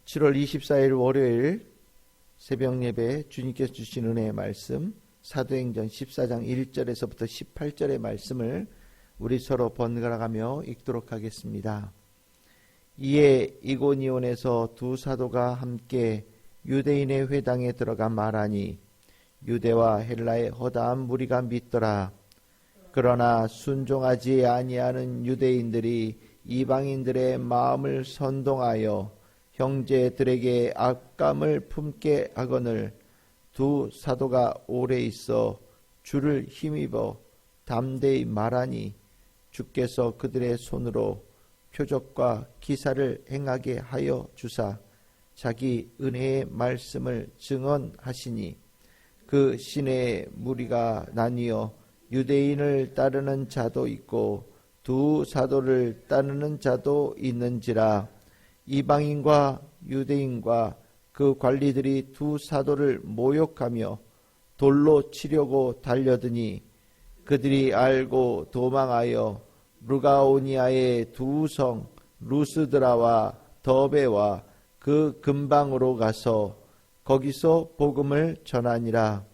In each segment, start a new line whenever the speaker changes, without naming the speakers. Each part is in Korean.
7월 24일 월요일 새벽 예배 주님께서 주신 은혜의 말씀 사도행전 14장 1절에서부터 18절의 말씀을 우리 서로 번갈아가며 읽도록 하겠습니다. 이에 이고니온에서 두 사도가 함께 유대인의 회당에 들어가 말하니 유대와 헬라의 허다한 무리가 믿더라. 그러나 순종하지 아니하는 유대인들이 이방인들의 마음을 선동하여 형제들에게 악감을 품게 하거늘 두 사도가 오래 있어 주를 힘입어 담대히 말하니 주께서 그들의 손으로 표적과 기사를 행하게 하여 주사 자기 은혜의 말씀을 증언하시니 그 시내에 무리가 나뉘어 유대인을 따르는 자도 있고 두 사도를 따르는 자도 있는지라. 이방인과 유대인과 그 관리들이 두 사도를 모욕하며 돌로 치려고 달려드니 그들이 알고 도망하여 루가오니아의 두 성 루스드라와 더베와 그 근방으로 가서 거기서 복음을 전하니라.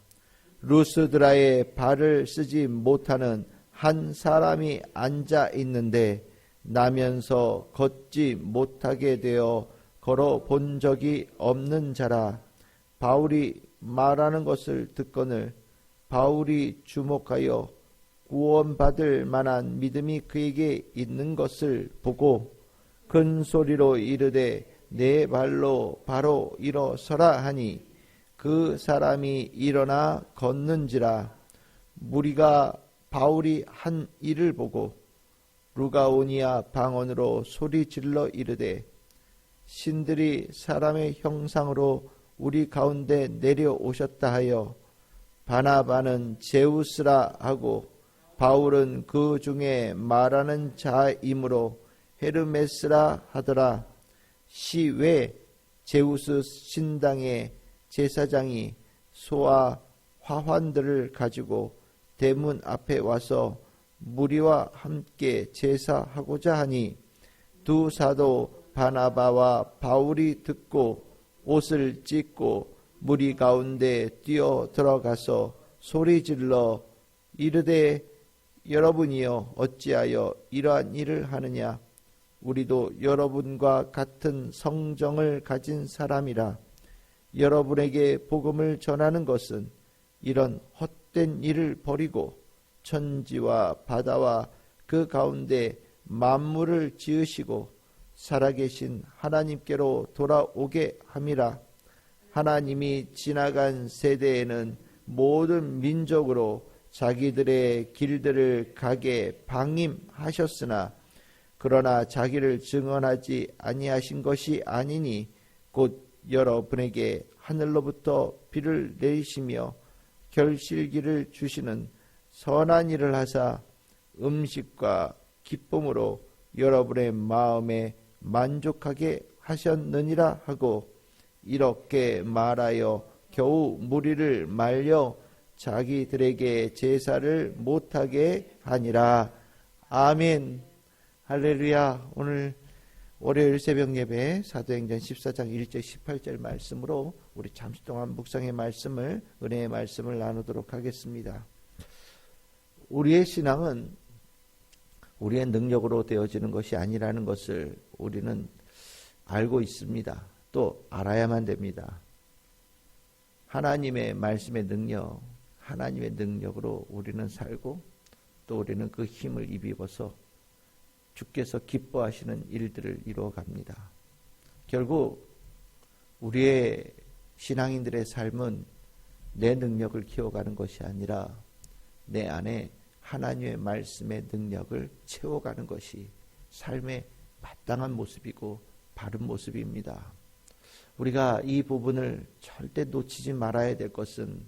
루스드라에 발을 쓰지 못하는 한 사람이 앉아 있는데 나면서 걷지 못하게 되어 걸어 본 적이 없는 자라. 바울이 말하는 것을 듣거늘 바울이 주목하여 구원받을 만한 믿음이 그에게 있는 것을 보고 큰 소리로 이르되 내 발로 바로 일어서라 하니 그 사람이 일어나 걷는지라. 무리가 바울이 한 일을 보고 루가오니아 방언으로 소리질러 이르되 신들이 사람의 형상으로 우리 가운데 내려오셨다 하여 바나바는 제우스라 하고 바울은 그 중에 말하는 자이므로 헤르메스라 하더라. 시외 제우스 신당의 제사장이 소와 화환들을 가지고 대문 앞에 와서 무리와 함께 제사하고자 하니 두 사도 바나바와 바울이 듣고 옷을 찢고 무리 가운데 뛰어 들어가서 소리질러 이르되 여러분이여 어찌하여 이러한 일을 하느냐. 우리도 여러분과 같은 성정을 가진 사람이라. 여러분에게 복음을 전하는 것은 이런 헛된 일을 버리고 천지와 바다와 그 가운데 만물을 지으시고 살아계신 하나님께로 돌아오게 함이라. 하나님이 지나간 세대에는 모든 민족으로 자기들의 길들을 가게 방임하셨으나 그러나 자기를 증언하지 아니하신 것이 아니니 곧 여러분에게 하늘로부터 비를 내리시며 결실기를 주시는 선한 일을 하사 음식과 기쁨으로 여러분의 마음에 만족하게 하셨느니라 하고 이렇게 말하여 겨우 무리를 말려 자기들에게 제사를 못하게 하니라. 아멘. 할렐루야. 오늘 월요일 새벽 예배 사도행전 14장 1절 18절 말씀으로 우리 잠시 동안 묵상의 말씀을 은혜의 말씀을 나누도록 하겠습니다. 우리의 신앙은 우리의 능력으로 되어지는 것이 아니라는 것을 우리는 알고 있습니다. 또 알아야만 됩니다. 하나님의 말씀의 능력, 하나님의 능력으로 우리는 살고 또 우리는 그 힘을 입어서 주께서 기뻐하시는 일들을 이루어갑니다. 결국 우리의 신앙인들의 삶은 내 능력을 키워가는 것이 아니라 내 안에 하나님의 말씀의 능력을 채워가는 것이 삶의 마땅한 모습이고 바른 모습입니다. 우리가 이 부분을 절대 놓치지 말아야 될 것은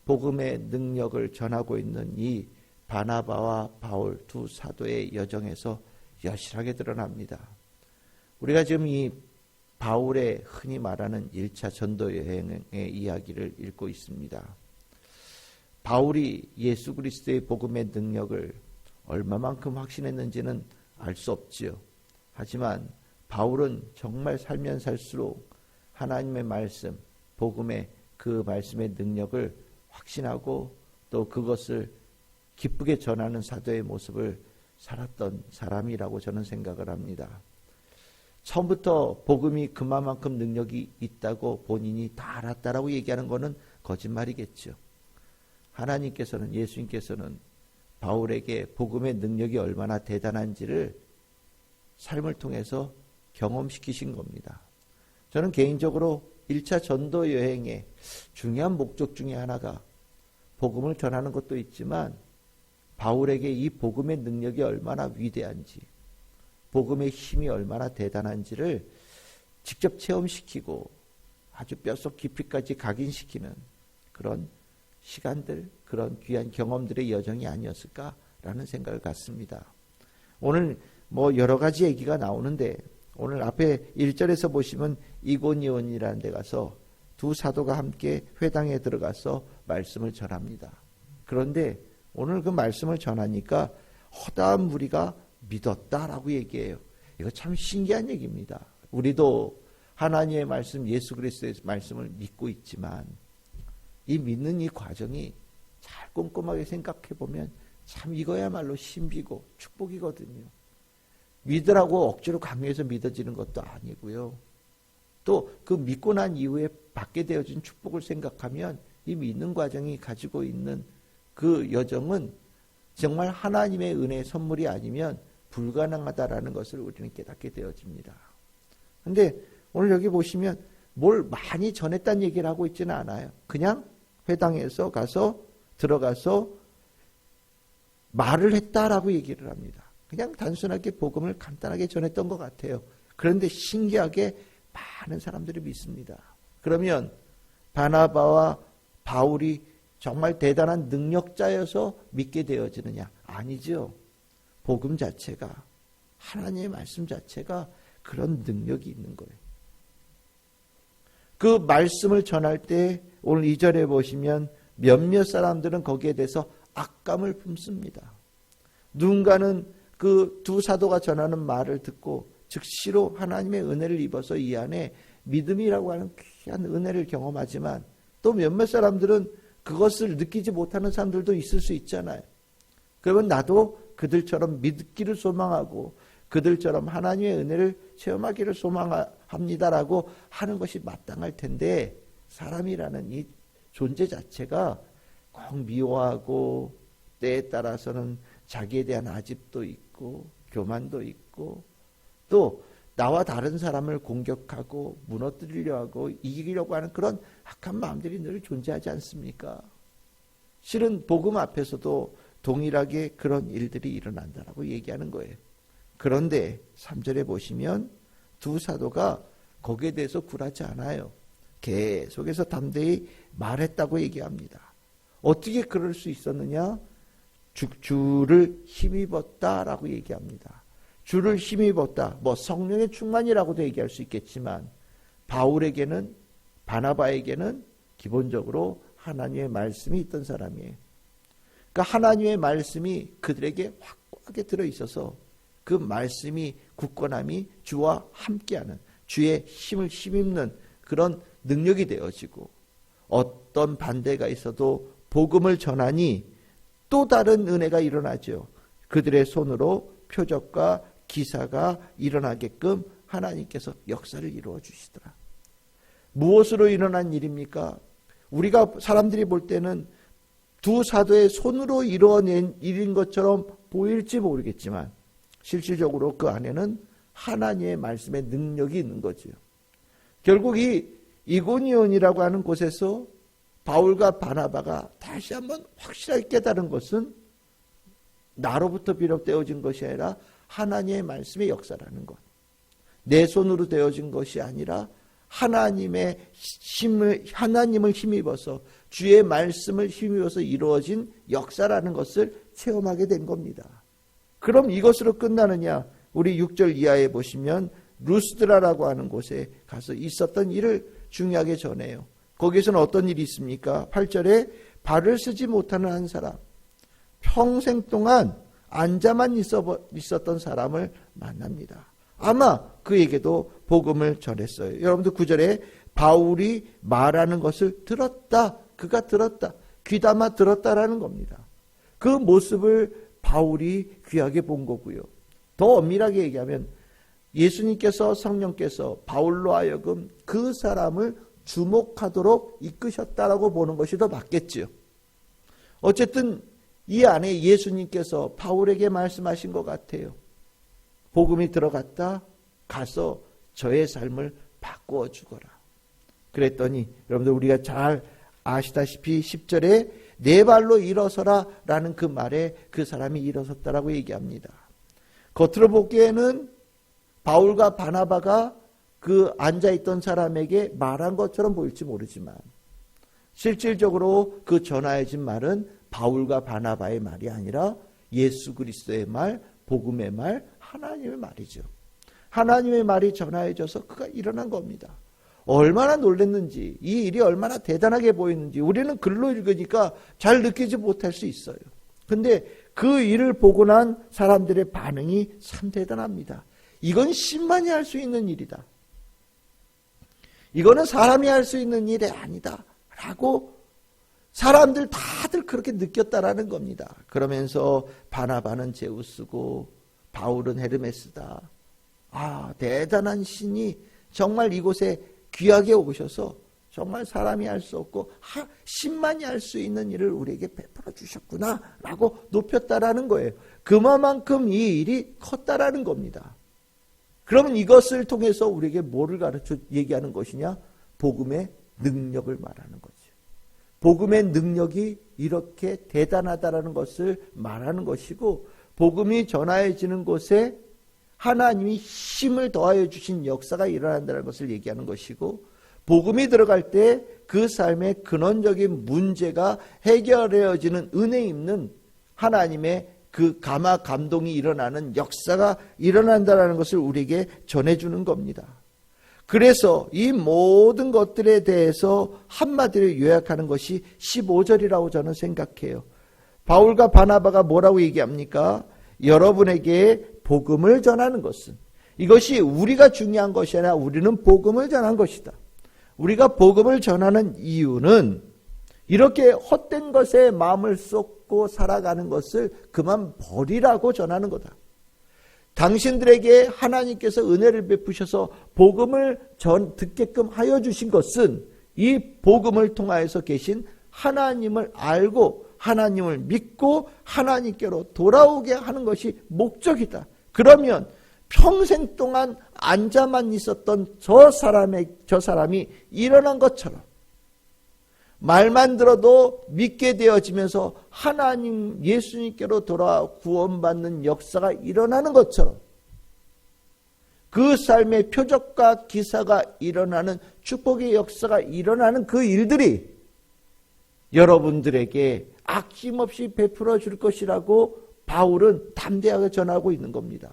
복음의 능력을 전하고 있는 이 바나바와 바울 두 사도의 여정에서 여실하게 드러납니다. 우리가 지금 이 바울의 흔히 말하는 1차 전도 여행의 이야기를 읽고 있습니다. 바울이 예수 그리스도의 복음의 능력을 얼마만큼 확신했는지는 알 수 없지요. 하지만 바울은 정말 살면 살수록 하나님의 말씀, 복음의 그 말씀의 능력을 확신하고 또 그것을 기쁘게 전하는 사도의 모습을 살았던 사람이라고 저는 생각을 합니다. 처음부터 복음이 그만큼 능력이 있다고 본인이 다 알았다라고 얘기하는 것은 거짓말이겠죠. 하나님께서는, 예수님께서는 바울에게 복음의 능력이 얼마나 대단한지를 삶을 통해서 경험시키신 겁니다. 저는 개인적으로 1차 전도 여행의 중요한 목적 중에 하나가 복음을 전하는 것도 있지만 바울에게 이 복음의 능력이 얼마나 위대한지, 복음의 힘이 얼마나 대단한지를 직접 체험시키고 아주 뼛속 깊이까지 각인시키는 그런 시간들, 그런 귀한 경험들의 여정이 아니었을까라는 생각을 갖습니다. 오늘 여러 가지 얘기가 나오는데 오늘 앞에 1절에서 보시면 이고니온이라는 데 가서 두 사도가 함께 회당에 들어가서 말씀을 전합니다. 그런데 오늘 그 말씀을 전하니까 허다한 무리가 믿었다라고 얘기해요. 이거 참 신기한 얘기입니다. 우리도 하나님의 말씀, 예수 그리스도의 말씀을 믿고 있지만 이 믿는 이 과정이 잘 꼼꼼하게 생각해 보면 참 이거야말로 신비고 축복이거든요. 믿으라고 억지로 강요해서 믿어지는 것도 아니고요. 또 그 믿고 난 이후에 받게 되어진 축복을 생각하면 이 믿는 과정이 가지고 있는 그 여정은 정말 하나님의 은혜의 선물이 아니면 불가능하다라는 것을 우리는 깨닫게 되어집니다. 그런데 오늘 여기 보시면 뭘 많이 전했다는 얘기를 하고 있지는 않아요. 그냥 회당에서 가서 들어가서 말을 했다라고 얘기를 합니다. 그냥 단순하게 복음을 간단하게 전했던 것 같아요. 그런데 신기하게 많은 사람들이 믿습니다. 그러면 바나바와 바울이 정말 대단한 능력자여서 믿게 되어지느냐? 아니죠. 복음 자체가, 하나님의 말씀 자체가 그런 능력이 있는 거예요. 그 말씀을 전할 때 오늘 2절에 보시면 몇몇 사람들은 거기에 대해서 악감을 품습니다. 누군가는 그 두 사도가 전하는 말을 듣고 즉시로 하나님의 은혜를 입어서 이 안에 믿음이라고 하는 귀한 은혜를 경험하지만 또 몇몇 사람들은 그것을 느끼지 못하는 사람들도 있을 수 있잖아요. 그러면 나도 그들처럼 믿기를 소망하고 그들처럼 하나님의 은혜를 체험하기를 소망합니다라고 하는 것이 마땅할 텐데 사람이라는 이 존재 자체가 꼭 미워하고 때에 따라서는 자기에 대한 아집도 있고 교만도 있고 또 나와 다른 사람을 공격하고 무너뜨리려 하고 이기려고 하는 그런 악한 마음들이 늘 존재하지 않습니까? 실은 복음 앞에서도 동일하게 그런 일들이 일어난다라고 얘기하는 거예요. 그런데 3절에 보시면 두 사도가 거기에 대해서 굴하지 않아요. 계속해서 담대히 말했다고 얘기합니다. 어떻게 그럴 수 있었느냐? 주를 힘입었다라고 얘기합니다. 주를 힘입었다. 성령의 충만이라고도 얘기할 수 있겠지만 바울에게는, 바나바에게는 기본적으로 하나님의 말씀이 있던 사람이에요. 그러니까 하나님의 말씀이 그들에게 확고하게 들어있어서 그 말씀이 굳건함이 주와 함께하는, 주의 힘을 힘입는 그런 능력이 되어지고 어떤 반대가 있어도 복음을 전하니 또 다른 은혜가 일어나죠. 그들의 손으로 표적과 기사가 일어나게끔 하나님께서 역사를 이루어 주시더라. 무엇으로 일어난 일입니까? 우리가 사람들이 볼 때는 두 사도의 손으로 이루어낸 일인 것처럼 보일지 모르겠지만 실질적으로 그 안에는 하나님의 말씀의 능력이 있는 거죠. 결국 이 이고니온이라고 하는 곳에서 바울과 바나바가 다시 한번 확실하게 깨달은 것은 나로부터 비롯되어진 것이 아니라 하나님의 말씀의 역사라는 것. 내 손으로 되어진 것이 아니라 하나님의 하나님을 힘입어서 주의 말씀을 힘입어서 이루어진 역사라는 것을 체험하게 된 겁니다. 그럼 이것으로 끝나느냐? 우리 6절 이하에 보시면 루스드라라고 하는 곳에 가서 있었던 일을 중요하게 전해요. 거기에서는 어떤 일이 있습니까? 8절에 발을 쓰지 못하는 한 사람, 평생 동안 앉아만 있었던 사람을 만납니다. 아마 그에게도 복음을 전했어요. 여러분들 9절에 바울이 말하는 것을 들었다. 그가 들었다. 귀담아 들었다라는 겁니다. 그 모습을 바울이 귀하게 본 거고요. 더 엄밀하게 얘기하면 예수님께서 성령께서 바울로 하여금 그 사람을 주목하도록 이끄셨다라고 보는 것이 더 맞겠지요. 어쨌든 이 안에 예수님께서 바울에게 말씀하신 것 같아요. 복음이 들어갔다. 가서 저의 삶을 바꾸어 주거라. 그랬더니 여러분들 우리가 잘 아시다시피 10절에 네 발로 일어서라 라는 그 말에 그 사람이 일어섰다라고 얘기합니다. 겉으로 보기에는 바울과 바나바가 그 앉아있던 사람에게 말한 것처럼 보일지 모르지만 실질적으로 그 전하여진 말은 바울과 바나바의 말이 아니라 예수 그리스도의 말, 복음의 말, 하나님의 말이죠. 하나님의 말이 전하여져서 그가 일어난 겁니다. 얼마나 놀랐는지, 이 일이 얼마나 대단하게 보이는지 우리는 글로 읽으니까 잘 느끼지 못할 수 있어요. 근데 그 일을 보고 난 사람들의 반응이 참 대단합니다. 이건 신만이 할 수 있는 일이다. 이거는 사람이 할 수 있는 일이 아니다. 라고 사람들 다들 그렇게 느꼈다라는 겁니다. 그러면서 바나바는 제우스고 바울은 헤르메스다. 아, 대단한 신이 정말 이곳에 귀하게 오셔서 정말 사람이 할 수 없고 신만이 할 수 있는 일을 우리에게 베풀어 주셨구나 라고 높였다라는 거예요. 그만큼 이 일이 컸다라는 겁니다. 그러면 이것을 통해서 우리에게 뭐를 가르쳐 얘기하는 것이냐? 복음의 능력을 말하는 거죠. 복음의 능력이 이렇게 대단하다라는 것을 말하는 것이고 복음이 전하여지는 곳에 하나님이 힘을 더하여 주신 역사가 일어난다는 것을 얘기하는 것이고 복음이 들어갈 때 그 삶의 근원적인 문제가 해결되어지는 은혜 있는 하나님의 그 감화 감동이 일어나는 역사가 일어난다는 것을 우리에게 전해주는 겁니다. 그래서 이 모든 것들에 대해서 한마디로 요약하는 것이 15절이라고 저는 생각해요. 바울과 바나바가 뭐라고 얘기합니까? 여러분에게 복음을 전하는 것은 이것이 우리가 중요한 것이 아니라 우리는 복음을 전한 것이다. 우리가 복음을 전하는 이유는 이렇게 헛된 것에 마음을 쏟고 살아가는 것을 그만 버리라고 전하는 거다. 당신들에게 하나님께서 은혜를 베푸셔서 복음을 듣게끔 하여 주신 것은 이 복음을 통하여서 계신 하나님을 알고 하나님을 믿고 하나님께로 돌아오게 하는 것이 목적이다. 그러면 평생 동안 앉아만 있었던 저 사람이 일어난 것처럼 말만 들어도 믿게 되어지면서 하나님 예수님께로 돌아와 구원받는 역사가 일어나는 것처럼 그 삶의 표적과 기사가 일어나는 축복의 역사가 일어나는 그 일들이 여러분들에게 아낌없이 베풀어 줄 것이라고 바울은 담대하게 전하고 있는 겁니다.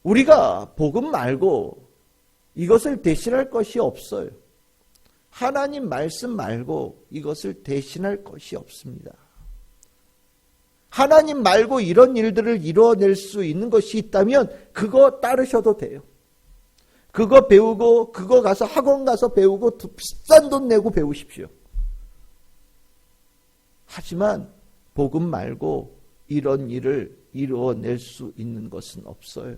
우리가 복음 말고 이것을 대신할 것이 없어요. 하나님 말씀 말고 이것을 대신할 것이 없습니다. 하나님 말고 이런 일들을 이루어낼 수 있는 것이 있다면 그거 따르셔도 돼요. 그거 배우고 그거 가서 학원 가서 배우고 비싼 돈 내고 배우십시오. 하지만 복음 말고 이런 일을 이루어낼 수 있는 것은 없어요.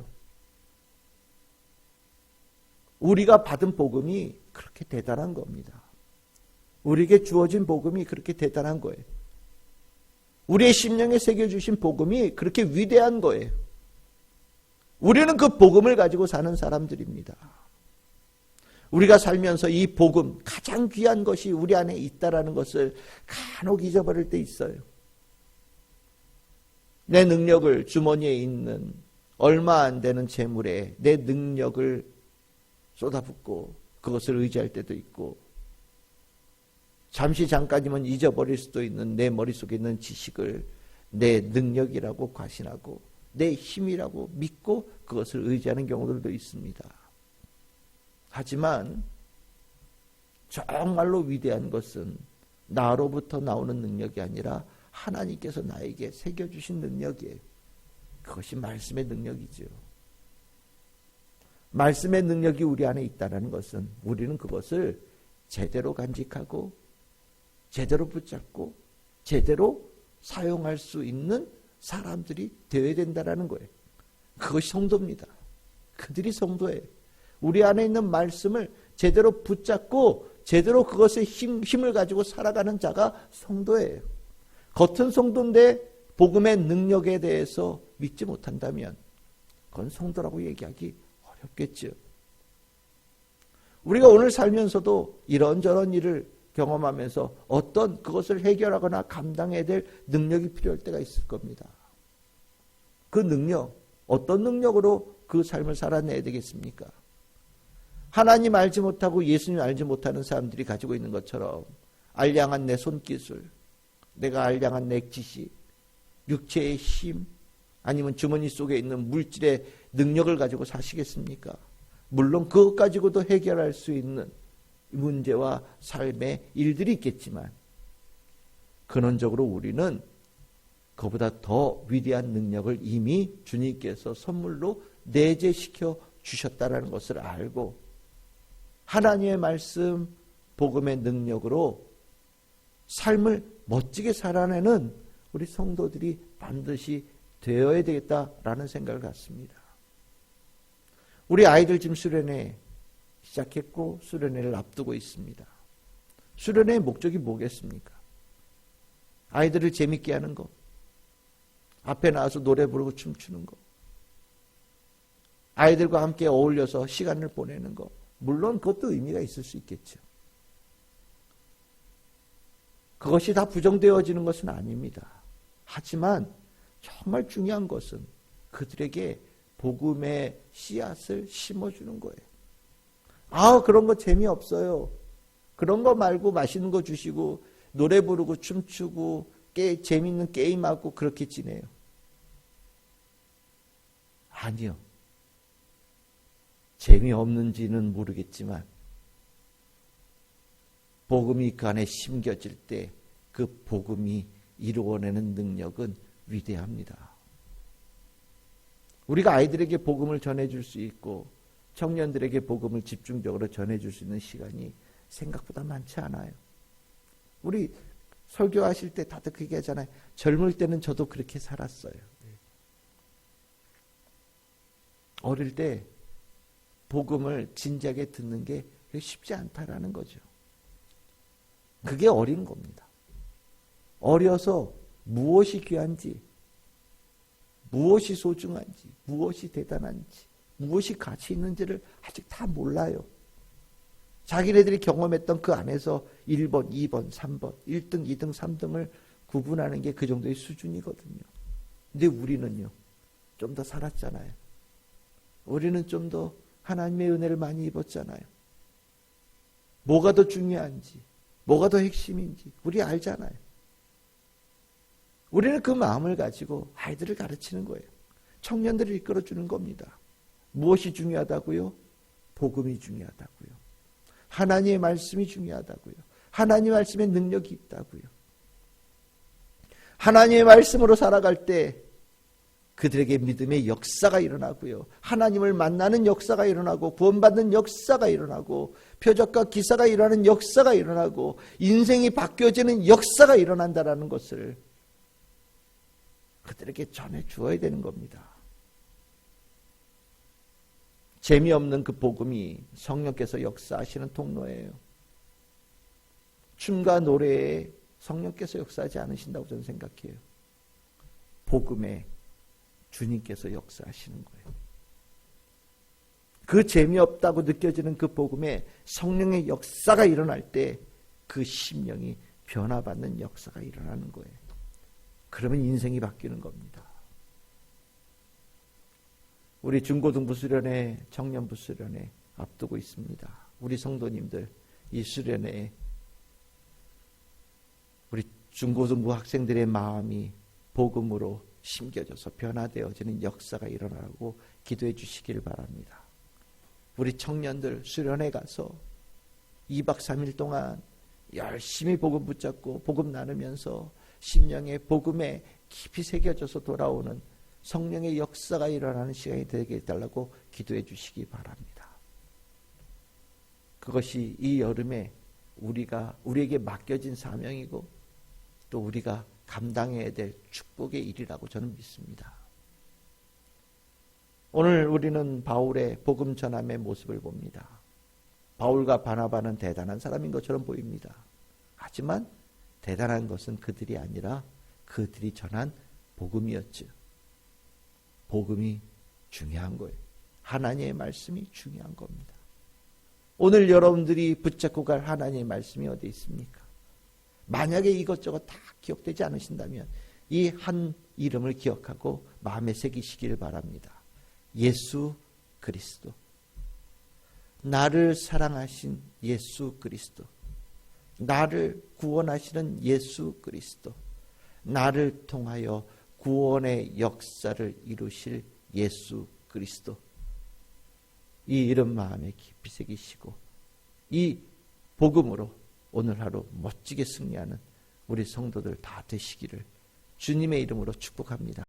우리가 받은 복음이 그렇게 대단한 겁니다. 우리에게 주어진 복음이 그렇게 대단한 거예요. 우리의 심령에 새겨주신 복음이 그렇게 위대한 거예요. 우리는 그 복음을 가지고 사는 사람들입니다. 우리가 살면서 이 복음, 가장 귀한 것이 우리 안에 있다라는 것을 간혹 잊어버릴 때 있어요. 내 능력을 주머니에 있는 얼마 안 되는 재물에 내 능력을 쏟아붓고 그것을 의지할 때도 있고 잠시 잠깐이면 잊어버릴 수도 있는 내 머릿속에 있는 지식을 내 능력이라고 과신하고 내 힘이라고 믿고 그것을 의지하는 경우들도 있습니다. 하지만 정말로 위대한 것은 나로부터 나오는 능력이 아니라 하나님께서 나에게 새겨주신 능력이에요. 그것이 말씀의 능력이죠. 말씀의 능력이 우리 안에 있다는 것은 우리는 그것을 제대로 간직하고 제대로 붙잡고 제대로 사용할 수 있는 사람들이 되어야 된다는 거예요. 그것이 성도입니다. 그들이 성도예요. 우리 안에 있는 말씀을 제대로 붙잡고 제대로 그것의 힘을 가지고 살아가는 자가 성도예요. 겉은 성도인데 복음의 능력에 대해서 믿지 못한다면 그건 성도라고 얘기하기 어렵겠죠. 우리가 오늘 살면서도 이런저런 일을 경험하면서 어떤 그것을 해결하거나 감당해야 될 능력이 필요할 때가 있을 겁니다. 그 능력, 어떤 능력으로 그 삶을 살아내야 되겠습니까? 하나님 알지 못하고 예수님 알지 못하는 사람들이 가지고 있는 것처럼 알량한 내 손기술, 내가 알량한 내 지식, 육체의 힘, 아니면 주머니 속에 있는 물질의 능력을 가지고 사시겠습니까? 물론 그것 가지고도 해결할 수 있는 문제와 삶의 일들이 있겠지만 근원적으로 우리는 그보다 더 위대한 능력을 이미 주님께서 선물로 내재시켜 주셨다는 것을 알고 하나님의 말씀, 복음의 능력으로 삶을 멋지게 살아내는 우리 성도들이 반드시 되어야 되겠다라는 생각을 갖습니다. 우리 아이들 지금 수련회 시작했고 수련회를 앞두고 있습니다. 수련회의 목적이 뭐겠습니까? 아이들을 재밌게 하는 것, 앞에 나와서 노래 부르고 춤추는 것, 아이들과 함께 어울려서 시간을 보내는 것, 물론 그것도 의미가 있을 수 있겠죠. 그것이 다 부정되어지는 것은 아닙니다. 하지만 정말 중요한 것은 그들에게 복음의 씨앗을 심어주는 거예요. 그런 거 재미없어요. 그런 거 말고 맛있는 거 주시고 노래 부르고 춤추고 재밌는 게임하고 그렇게 지내요. 아니요. 재미없는지는 모르겠지만 복음이 그 안에 심겨질 때 그 복음이 이루어내는 능력은 위대합니다. 우리가 아이들에게 복음을 전해줄 수 있고 청년들에게 복음을 집중적으로 전해줄 수 있는 시간이 생각보다 많지 않아요. 우리 설교하실 때 다들 그렇게 하잖아요. 젊을 때는 저도 그렇게 살았어요. 어릴 때 복음을 진지하게 듣는 게 쉽지 않다라는 거죠. 그게 어린 겁니다. 어려서 무엇이 귀한지, 무엇이 소중한지, 무엇이 대단한지, 무엇이 가치 있는지를 아직 다 몰라요. 자기네들이 경험했던 그 안에서 1번, 2번, 3번, 1등, 2등, 3등을 구분하는 게 그 정도의 수준이거든요. 근데 우리는요, 좀 더 살았잖아요. 우리는 좀 더 하나님의 은혜를 많이 입었잖아요. 뭐가 더 중요한지, 뭐가 더 핵심인지 우리 알잖아요. 우리는 그 마음을 가지고 아이들을 가르치는 거예요. 청년들을 이끌어주는 겁니다. 무엇이 중요하다고요? 복음이 중요하다고요. 하나님의 말씀이 중요하다고요. 하나님의 말씀에 능력이 있다고요. 하나님의 말씀으로 살아갈 때 그들에게 믿음의 역사가 일어나고요. 하나님을 만나는 역사가 일어나고 구원받는 역사가 일어나고 표적과 기사가 일어나는 역사가 일어나고 인생이 바뀌어지는 역사가 일어난다는 것을 그들에게 전해주어야 되는 겁니다. 재미없는 그 복음이 성령께서 역사하시는 통로예요. 춤과 노래에 성령께서 역사하지 않으신다고 저는 생각해요. 복음에 주님께서 역사하시는 거예요. 그 재미없다고 느껴지는 그 복음에 성령의 역사가 일어날 때 그 심령이 변화받는 역사가 일어나는 거예요. 그러면 인생이 바뀌는 겁니다. 우리 중고등부 수련회, 청년부 수련회 앞두고 있습니다. 우리 성도님들 이 수련회에 우리 중고등부 학생들의 마음이 복음으로 심겨져서 변화되어지는 역사가 일어나고 기도해 주시길 바랍니다. 우리 청년들 수련회 가서 2박 3일 동안 열심히 복음 붙잡고 복음 나누면서 심령의 복음에 깊이 새겨져서 돌아오는 성령의 역사가 일어나는 시간이 되게 해달라고 기도해 주시기 바랍니다. 그것이 이 여름에 우리에게 맡겨진 사명이고 또 우리가 감당해야 될 축복의 일이라고 저는 믿습니다. 오늘 우리는 바울의 복음 전함의 모습을 봅니다. 바울과 바나바는 대단한 사람인 것처럼 보입니다. 하지만 대단한 것은 그들이 아니라 그들이 전한 복음이었죠. 복음이 중요한 거예요. 하나님의 말씀이 중요한 겁니다. 오늘 여러분들이 붙잡고 갈 하나님의 말씀이 어디 있습니까? 만약에 이것저것 다 기억되지 않으신다면 이 한 이름을 기억하고 마음에 새기시기를 바랍니다. 예수 그리스도. 나를 사랑하신 예수 그리스도. 나를 구원하시는 예수 그리스도. 나를 통하여 구원의 역사를 이루실 예수 그리스도. 이 이름 마음에 깊이 새기시고 이 복음으로 오늘 하루 멋지게 승리하는 우리 성도들 다 되시기를 주님의 이름으로 축복합니다.